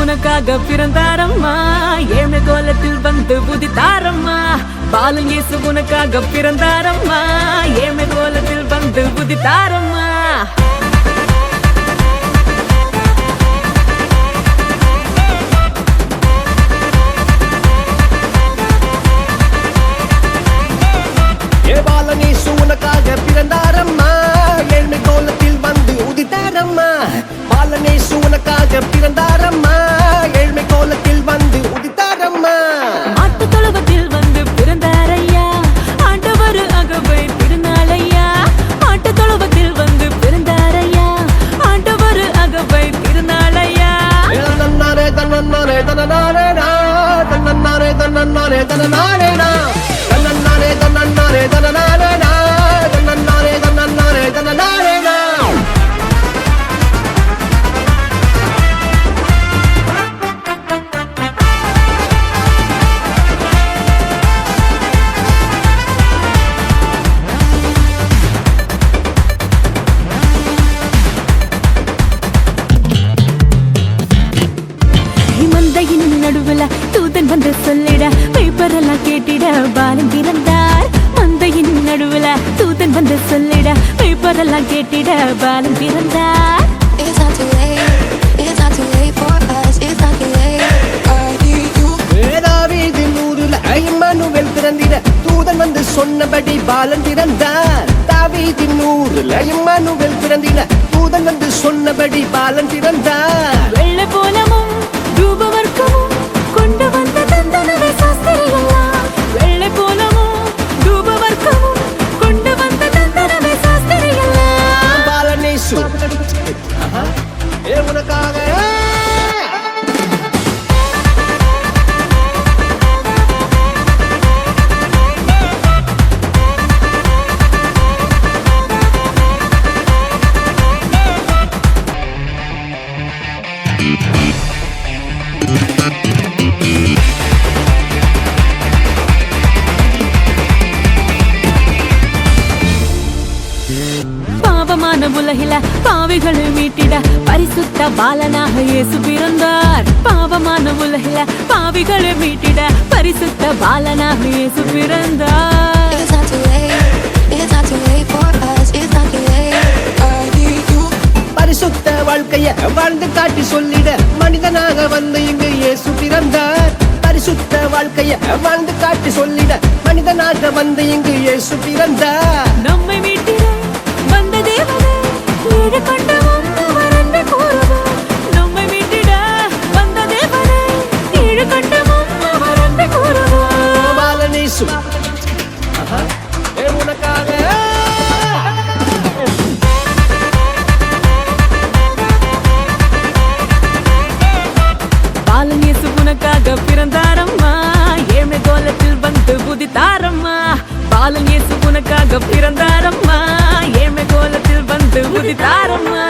உனக்காக பிறந்தாரம்மா ஏழ்மை கோலத்தில் வந்து புதித்தாரம்மா பாலன் இயேசு உனக்காக பிறந்தாரம்மா ஏழ்மை கோலத்தில் வந்து புதித்தாரம்மா பாலன் இயேசு உனக்காக பிறந்தாரம்மா ஏழ்மை கோலத்தில் வந்து உதித்தாரம்மா பாலன் இயேசு உனக்காக பிறந்தாரம்மா ஏழ்மை கோலத்தில் வந்து உதித்தாரம்மா மாட்டு தொழுவத்தில் வந்து பிறந்தாரையா ஆண்டவர் அகவை திருநாளையா மாட்டு தொழுவத்தில் வந்து பிறந்தாரையா ஆண்டவர் அகவை திருநாளையா தன்னன்னாரே தன்னன்னாரே தன்னனாரேடா தன்னன்னாரே தன்னன்னாரே தன்னனாரேடா தன்னன்னாரே தன்னன்னாரே தன்னனாரேடா தன்னன்னாரே தன்னன்னாரே தன்னனாரேடா மந்தையின் நடுவுல தூதன் வந்து சொல்லிட பேப்பரெல்லாம் கேட்டிட பாலன் பிறந்தார் மந்தையின் நடுவுல தூதன் வந்து சொல்லிட பேப்பரெல்லாம் கேட்டிட பாலன் பிறந்தார் It's not too late. It's not too late for us. It's not too late. I need you. தாவீதின் ஊருல இம்மானுவேல் பிறந்திட தூதன் வந்து சொன்னபடி பாலன் பிறந்தார் தாவீதின் ஊருல இம்மானுவேல் பிறந்திட தூதன் வந்து சொன்னபடி பாலன் பிறந்தார் வெள்ளை போலமும் ரூபவர்க்கமும் கொண்டு வந்த தந்தனவே சாஸ்திரியெல்லாம் வெள்ளை போலமும் ரூபவர்க்கமும் கொண்டு வந்த தந்தனவே சாஸ்திரியெல்லாம் பாலன் இயேசு உனக்காக பாவமான உலகில பாவிகளை மீட்டிட பரிசுத்த பாலனாக இயேசு பிறந்தார் பாவமான உலகில பாவிகளை மீட்டிட பரிசுத்த பாலனாக இயேசு பிறந்தார் It's not too late. It's not too late for us. It's not too late. I need you. பரிசுத்த வாழ்க்கைய வாழ்ந்து காட்டி சொல்லிட மனிதனாக வந்து இங்கு இயேசு பிறந்தார் பரிசுத்த வாழ்க்கைய வாழ்ந்து காட்டி சொல்லிட மனிதனாக வந்து இங்கு இயேசு பிறந்தார் நம்மை மீட்டிட வந்த தேவனே ஈடு கொண்டவன் அவர் அன்பை கூறுவார் நம்மை மீட்டிட வந்த தேவனே ஈடு கொண்டவன் அவர் அன்பை கூறுவார் பாலன் இயேசு உனக்காக பாலன் இயேசு உனக்காக பிறந்தாரம்மா ஏழ்மை கோலத்தில் வந்து புதித்தாரம்மா பாலன் இயேசு உனக்காக பிறந்தாரம்மா ஏழ்மை கோலத்தில் வந்து புதித்தாரம்மா